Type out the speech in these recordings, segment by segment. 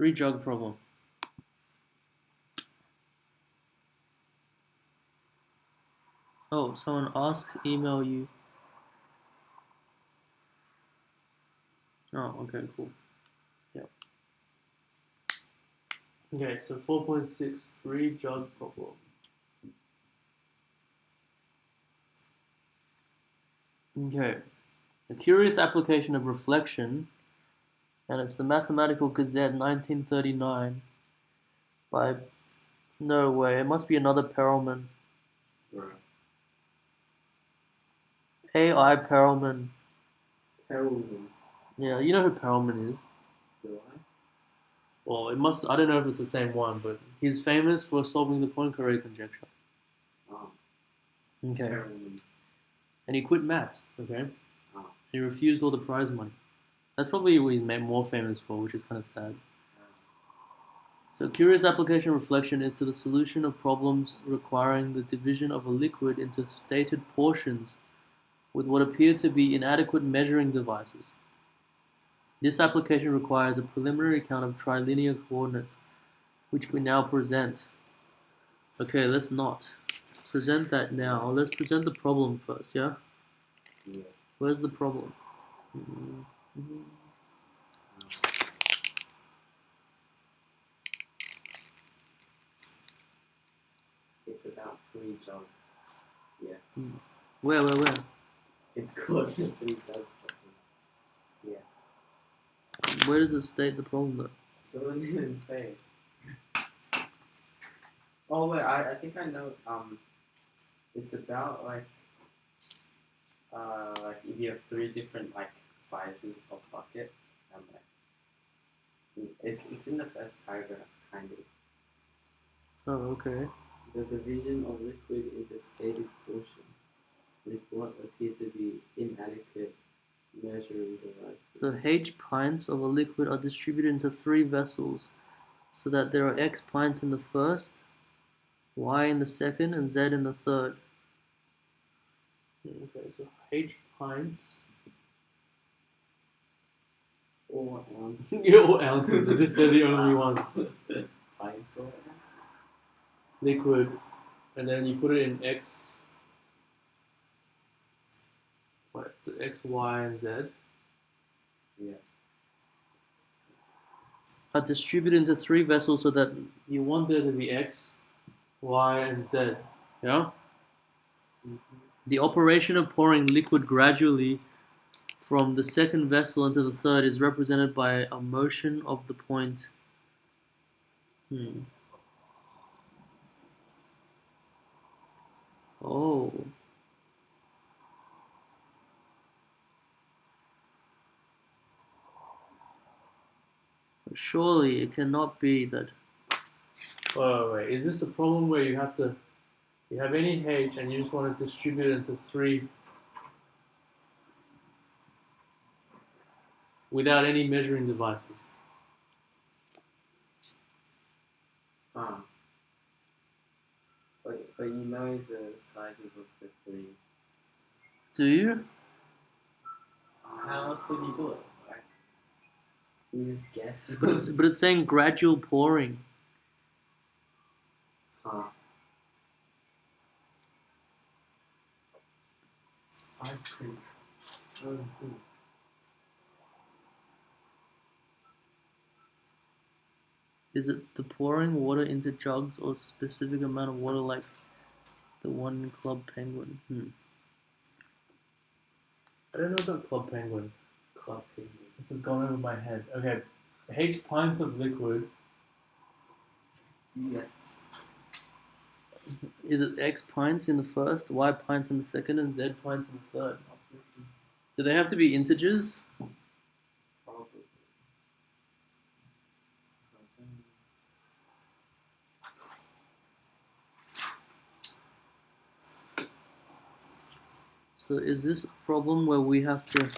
Three jug problem. Oh, someone asked email you. Oh, okay, cool. Yep. Okay, so 4.6, three jug problem. Okay. A curious application of reflection, and it's the Mathematical Gazette 1939 by, no way, it must be another Perelman. Right. A.I. Perelman. Perelman. Yeah, you know who Perelman is. Do I? Well, it must, I don't know if it's the same one, but he's famous for solving the Poincaré conjecture. Oh. Okay. Perelman. And he quit maths, okay? Oh. He refused all the prize money. That's probably what he's more famous for, which is kind of sad. So curious application reflection is to the solution of problems requiring the division of a liquid into stated portions with what appear to be inadequate measuring devices. This application requires a preliminary count of trilinear coordinates, which we now present. Okay, let's not present that now. Let's present the problem first, yeah? Yeah. Where's the problem? Mm-hmm. It's about three jugs. Yes. Where? It's called the Three Jug Problem. Yes. Where does it state the problem though? Don't even say. Oh wait, I think I know. It's about like if you have three different like sizes of buckets, and like it's in the first paragraph, kind of. Oh, okay. The division of liquid into stated portions with what appear to be inadequate measuring devices. So H pints of a liquid are distributed into three vessels, so that there are X pints in the first, Y in the second, and Z in the third. Okay, so H pints. Or ounces. Or ounces, as if they're the only ones. Pints or ounces. Liquid, and then you put it in X. What is it? X, Y, and Z. Yeah. Are distributed into three vessels so that you want there to be X, Y, and Z. Yeah? Mm-hmm. The operation of pouring liquid gradually from the second vessel into the third is represented by a motion of the point. Oh. Surely it cannot be that. Wait. Is this a problem where you have any H and you just want to distribute it into three without any measuring devices? But you know the sizes of the three. Do you? How else would you do it? Right? You just guess. But it's saying gradual pouring. Ice cream. Is it the pouring water into jugs or a specific amount of water like the one in Club Penguin? I don't know about Club Penguin. Club Penguin. This has gone over my head. Okay, H pints of liquid. Yes. Is it X pints in the first, Y pints in the second, and Z pints in the third? Do they have to be integers? Probably. So is this a problem where we have to...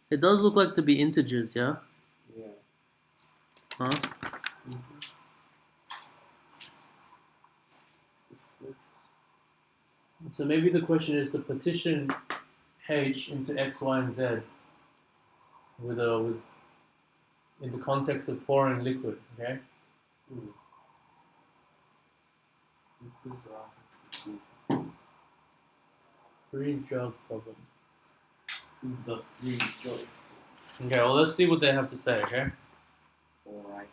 It does look like to be integers, yeah? Yeah. Huh? Mm-hmm. So maybe the question is to partition H into X, Y, and Z. with in the context of pouring liquid. Okay. This is where I have to choose. Three Jug Problem. The three jug. Okay. Well, let's see what they have to say. Okay. Alright.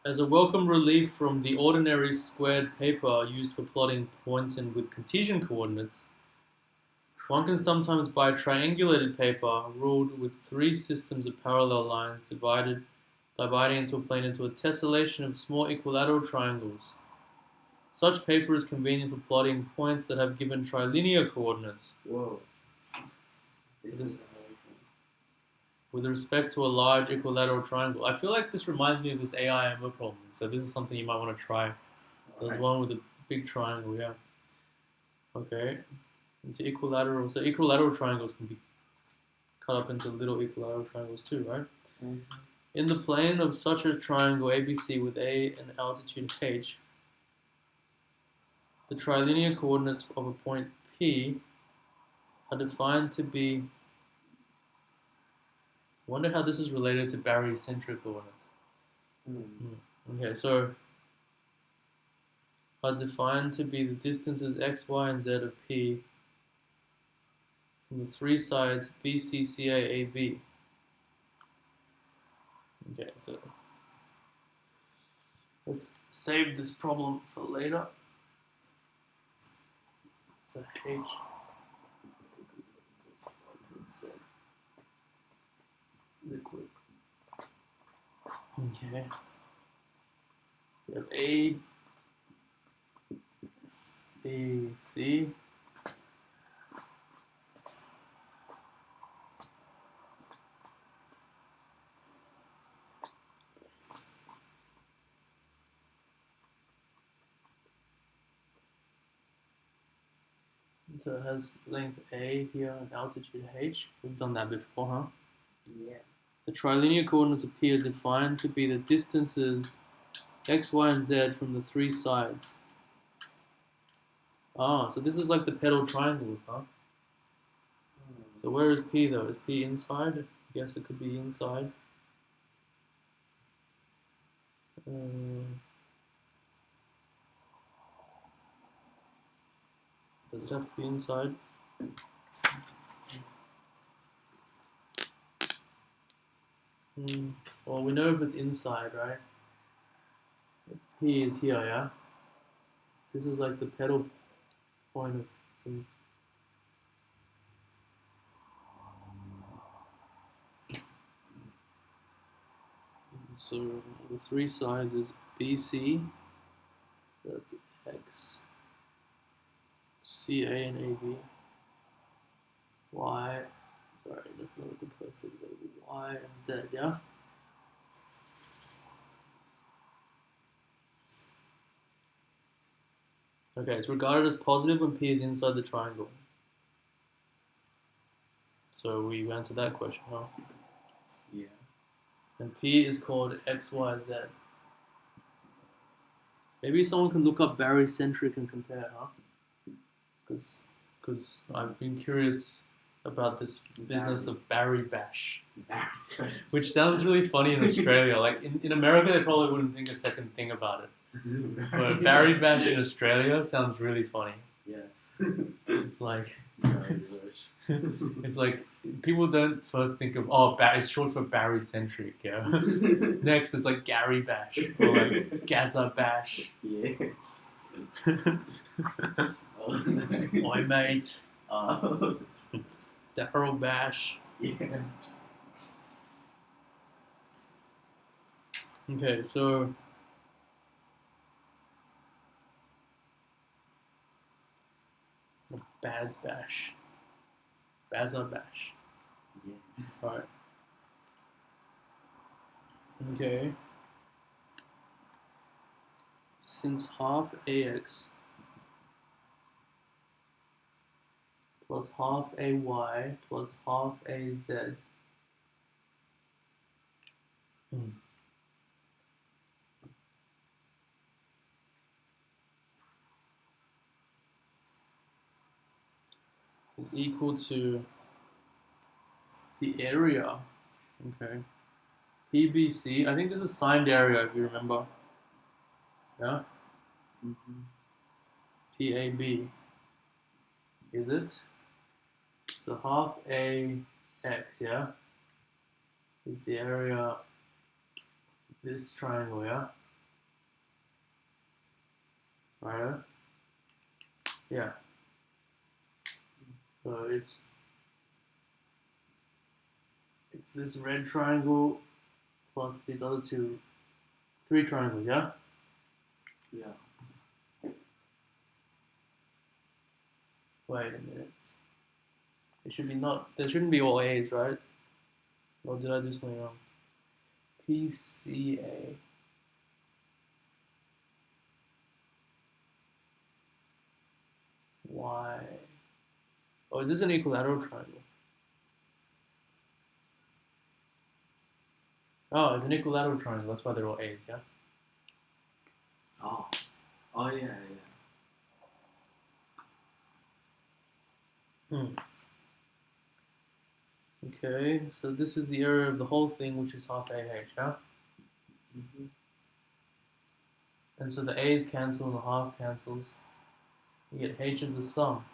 As a welcome relief from the ordinary squared paper used for plotting points and with Cartesian coordinates, one can sometimes buy triangulated paper ruled with three systems of parallel lines dividing into a plane into a tessellation of small equilateral triangles. Such paper is convenient for plotting points that have given trilinear coordinates. Whoa. This This- is amazing. With respect to a large equilateral triangle. I feel like this reminds me of this AIMO problem. So this is something you might want to try. There's one with a big triangle, yeah. Okay. Into equilateral. So equilateral triangles can be cut up into little equilateral triangles too, right? Mm-hmm. In the plane of such a triangle ABC with A and altitude H, the trilinear coordinates of a point P are defined to be. I wonder how this is related to barycentric coordinates. Okay, so are defined to be the distances x, y, and z of P from the three sides BC, CA, AB. Okay, so let's save this problem for later. So H liquid. Okay. We have A, B, C. So it has length A here and altitude H. We've done that before, huh? Yeah. The trilinear coordinates of P are defined to be the distances x, y, and z from the three sides. Ah, so this is like the pedal triangles, huh? So where is P though? Is P inside? I guess it could be inside. Does it have to be inside? Well, we know if it's inside, right? P is here, yeah? This is like the pedal point of some. So the three sides is BC, that's X, CA and AB, Y, sorry, that's not a good place to go, Y and Z, yeah? Okay, it's regarded as positive when P is inside the triangle. So we answered that question, huh? Yeah. And P is called XYZ. Maybe someone can look up barycentric and compare, huh? Because I've been curious about this business of Barry Bash, which sounds really funny in Australia. Like in America, they probably wouldn't think a second thing about it. But Barry Bash in Australia sounds really funny. Yes. It's like Very it's like people don't first think of it's short for barycentric, yeah. Next it's like Gary Bash or like Gaza Bash. Yeah. Oi mate. Oh. Daryl Bash. Yeah. Okay, so Baz Bash. Baza Bash. Yeah. Alright. Okay. Since half AX plus half AY plus half AZ is equal to the area. Okay. PBC, I think this is signed area if you remember. Yeah? Mm-hmm. PAB. Is it? So half AX, yeah? Is the area of this triangle, yeah? Right? Yeah. So it's this red triangle plus these other three triangles, yeah? Yeah. Wait a minute. There shouldn't be all A's, right? Or did I do something wrong? PCA. Y. Oh, is this an equilateral triangle? Oh, it's an equilateral triangle. That's why they're all A's, yeah? Oh. Oh yeah, yeah. Hmm. Okay, so this is the area of the whole thing, which is half AH, yeah? Mm-hmm. And so the A's cancel and the half cancels. You get H as the sum.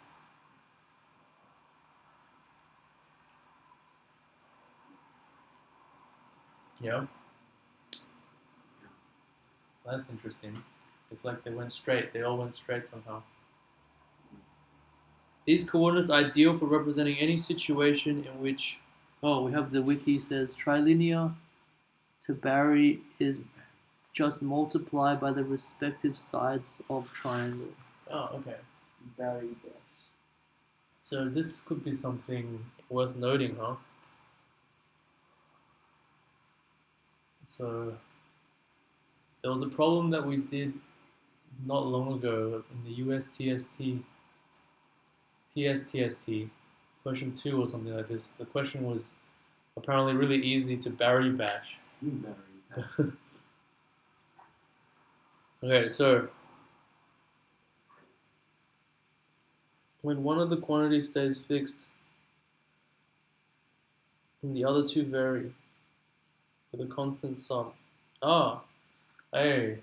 Yeah? That's interesting. It's like they went straight. They all went straight somehow. These coordinates are ideal for representing any situation in which, oh, we have the wiki says trilinear to Barry is just multiply by the respective sides of triangle. Oh, okay. Very dash. So this could be something worth noting, huh? So there was a problem that we did not long ago in the TSTST, question 2 or something like this. The question was apparently really easy to Barry bash. Very dash. Okay, so when one of the quantities stays fixed and the other two vary with a constant sum. Ah, hey.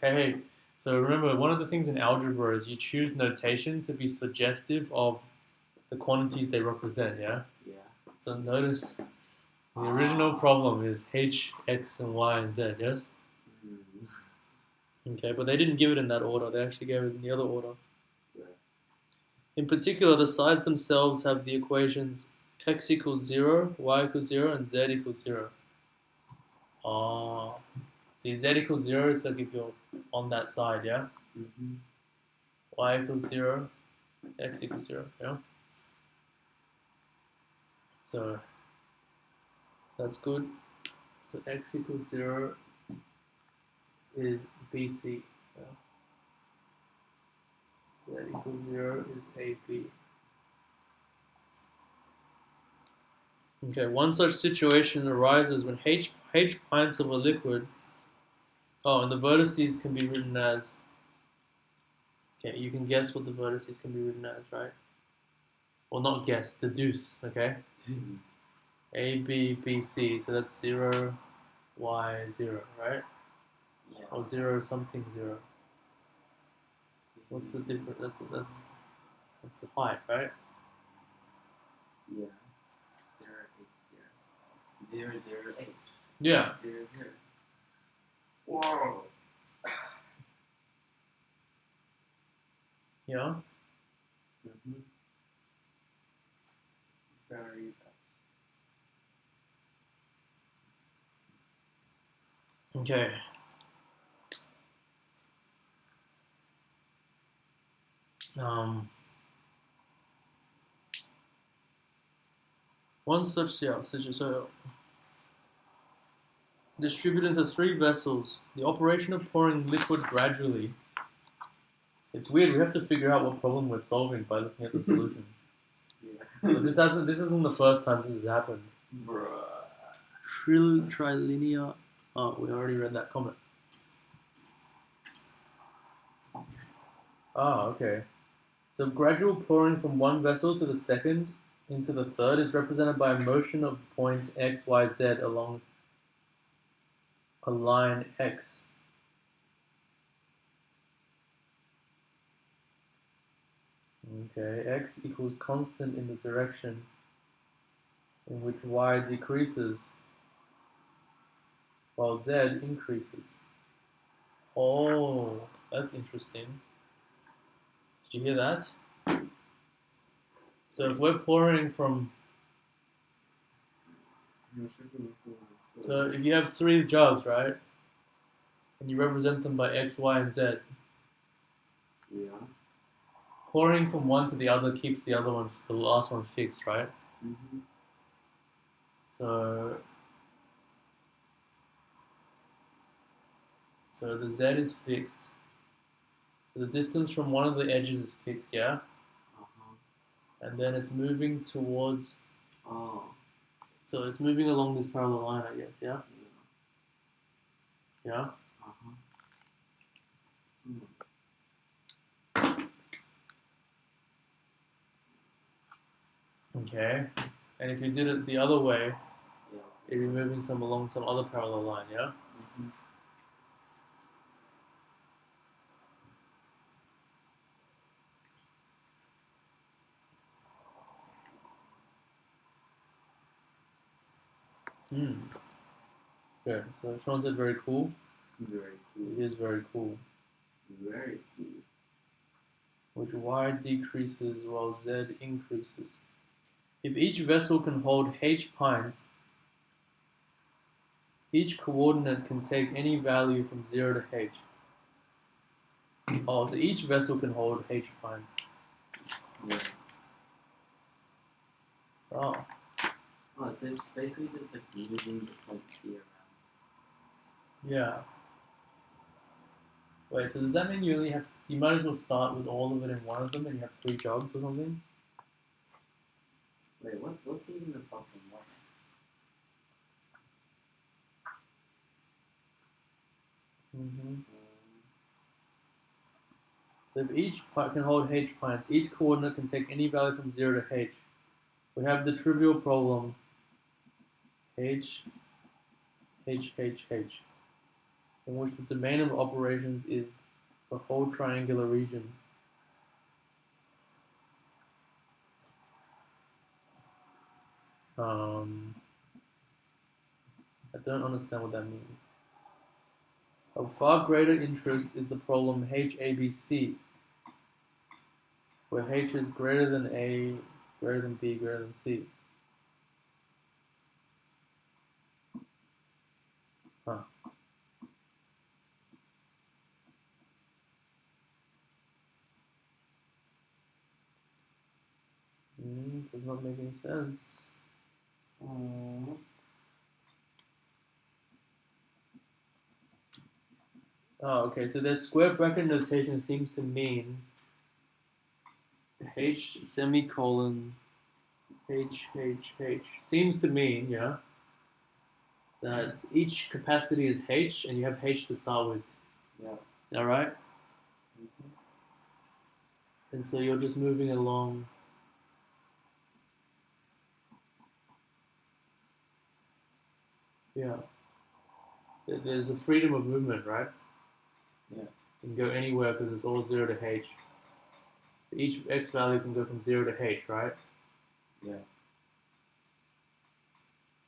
So remember, one of the things in algebra is you choose notation to be suggestive of the quantities they represent, yeah? Yeah. So notice the original problem is h, x, and y, and z, yes? Mm. Okay, but they didn't give it in that order. They actually gave it in the other order. Yeah. In particular, the sides themselves have the equations x equals 0, y equals 0, and z equals 0. Oh. See, z equals 0 is like if you're on that side, yeah? Mm-hmm. Y equals 0, x equals 0, yeah? So that's good. So x equals 0 is BC. Yeah? Z equals 0 is AB. Okay, one such situation arises when H pints of a liquid. Oh, and the vertices can be written as. Okay, you can guess what the vertices can be written as, right? Well, not guess, deduce. Okay, A, B, B, C. So that's 0, Y, 0, right? Yeah. Or 0 something 0. What's the difference? That's the height, right? Yeah. 0 H 0. 0 0 H. Yeah. 0 0. Whoa. Yeah. Mm-hmm. Very Okay. One such so distributed into 3 vessels. The operation of pouring liquid gradually. It's weird. We have to figure out what problem we're solving by looking at the solution. Yeah. But this isn't the first time this has happened. Bruh. Trilinear. Oh, we already read that comment. Ah, okay. So gradual pouring from one vessel to the second into the third is represented by a motion of points x, y, z along a line x. Okay, x equals constant in the direction in which y decreases while z increases. Oh, that's interesting. Did you hear that? So if we're pouring from, so if you have 3 jugs, right, and you represent them by x, y, and z, Yeah. pouring from one to the other keeps the other one, the last one, fixed, right? Mm-hmm. So the z is fixed. So the distance from one of the edges is fixed, yeah? Uh-huh. And then it's moving towards, Oh. so it's moving along this parallel line, I guess, yeah? Yeah. Yeah? Uh-huh. Mm. Okay. And if you did it the other way, Yeah. it'd be moving along some other parallel line, yeah? Mm-hmm. Good. So Sean said very cool. Very cool. It is very cool. Very cool. Which y decreases while z increases. If each vessel can hold h pints, each coordinate can take any value from 0 to h. Oh, so each vessel can hold h pints. Yeah. Oh. Oh, so it's basically just like moving the quantity around. Yeah. Wait, so does that mean you only have, you might as well start with all of it in one of them and you have 3 jugs or something? Wait, what's even the problem? What? So if each can hold h pints, each coordinate can take any value from 0 to h. We have the trivial problem h, h, h, h, in which the domain of operations is the whole triangular region. I don't understand what that means. Of far greater interest is the problem HABC, where H is greater than A, greater than B, greater than C. Huh. Does not make any sense. Oh, okay, so their square bracket notation seems to mean H semicolon H H H. Seems to mean, yeah, that each capacity is H and you have H to start with. Yeah. Alright? Mm-hmm. And so you're just moving along. Yeah. There's a freedom of movement, right? Yeah. You can go anywhere because it's all 0 to H. So each X value can go from 0 to H, right? Yeah.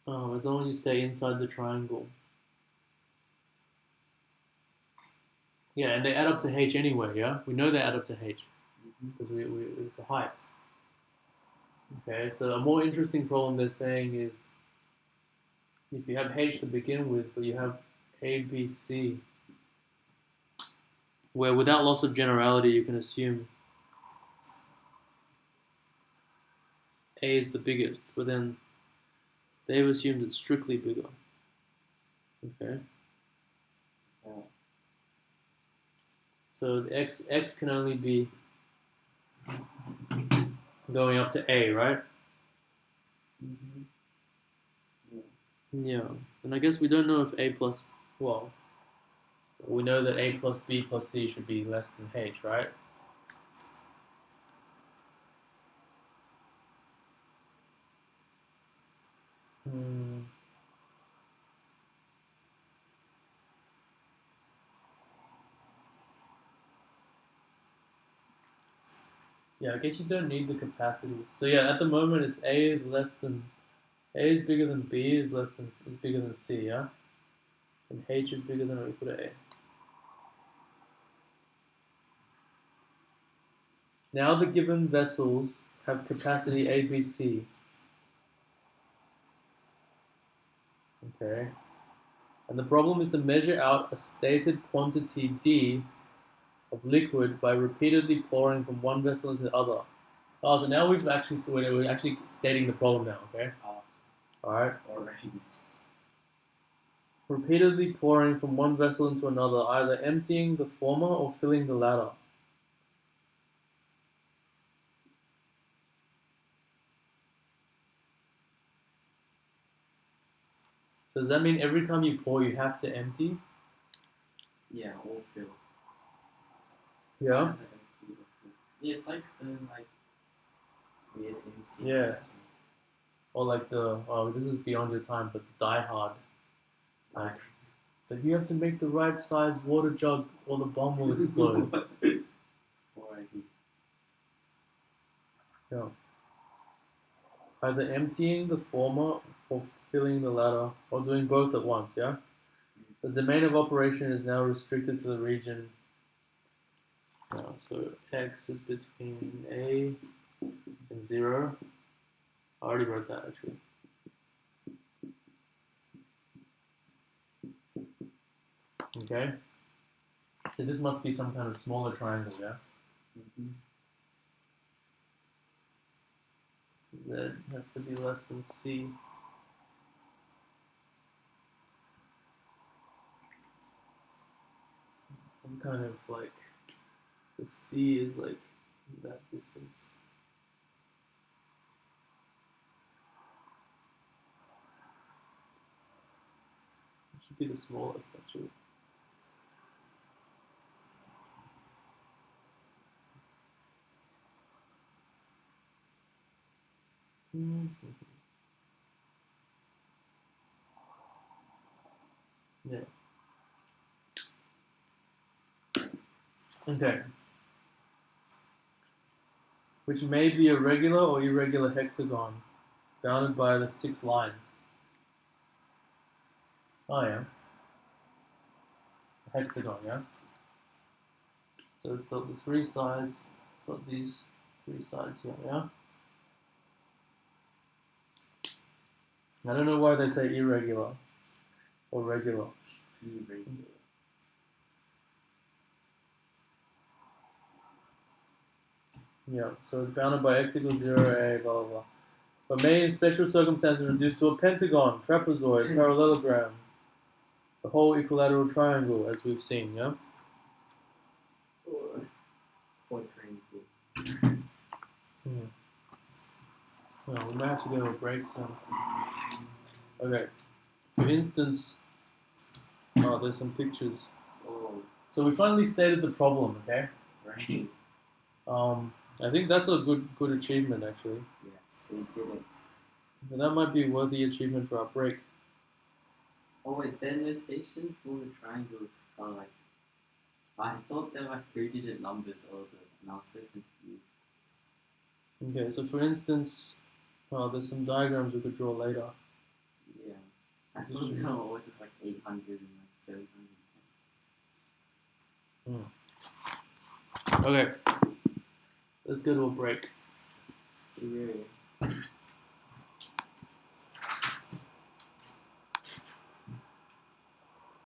As long as you stay inside the triangle. Yeah, and they add up to H anyway, yeah? We know they add up to H. Because it's the heights. Okay, so a more interesting problem they're saying is if you have H to begin with, but you have A, B, C, where without loss of generality you can assume A is the biggest, but then they've assumed it's strictly bigger. Okay. Yeah. So the X can only be going up to A, right? Mm-hmm. Yeah. And I guess we don't know if A plus, well, we know that A plus B plus C should be less than H, right? Hmm. Yeah, I guess you don't need the capacity. So yeah, at the moment it's A is bigger than B is bigger than C, yeah? And H is bigger than or equal to A. Now the given vessels have capacity A, B, C. Okay. And the problem is to measure out a stated quantity D of liquid by repeatedly pouring from one vessel into the other. Oh, so now we're actually stating the problem now, okay? Alright. Alright. Repeatedly pouring from one vessel into another, either emptying the former or filling the latter. So does that mean every time you pour you have to empty? Yeah, all fill. Yeah. Yeah, it's like the weird MC Yeah. questions. Or like this is beyond your time, but the Die Hard. Like, so you have to make the right size water jug or the bomb will explode. Alrighty. Yeah. Either emptying the former or filling the latter, or doing both at once, yeah? The domain of operation is now restricted to the region. So X is between A and 0. I already wrote that actually. Okay. So this must be some kind of smaller triangle, yeah? Mm-hmm. Z has to be less than C. Some kind of like, so C is like that distance. It should be the smallest actually. Mm-hmm. Yeah. Okay. Which may be a regular or irregular hexagon bounded by the 6 lines. Oh yeah. A hexagon, yeah? So it's got the 3 sides, it's got these 3 sides here, yeah? I don't know why they say irregular or regular. Irregular. Yeah, so it's bounded by x equals 0, a, blah, blah, blah. But may in special circumstances reduce to a pentagon, trapezoid, parallelogram, the whole equilateral triangle, as we've seen, yeah? Or triangle. Well, we might have to go to a break soon. Okay. For instance, there's some pictures. Oh, So we finally stated the problem, okay? right. I think that's a good achievement, actually. Yes, we did it. So that might be a worthy achievement for our break. Oh wait, their notation for the triangles are like, I thought they were like 3-digit numbers or and I was so confused. Okay, so for instance, there's some diagrams we could draw later. Yeah. I thought they were all just like 800 and like 710. Okay, let's go to a break. Yeah.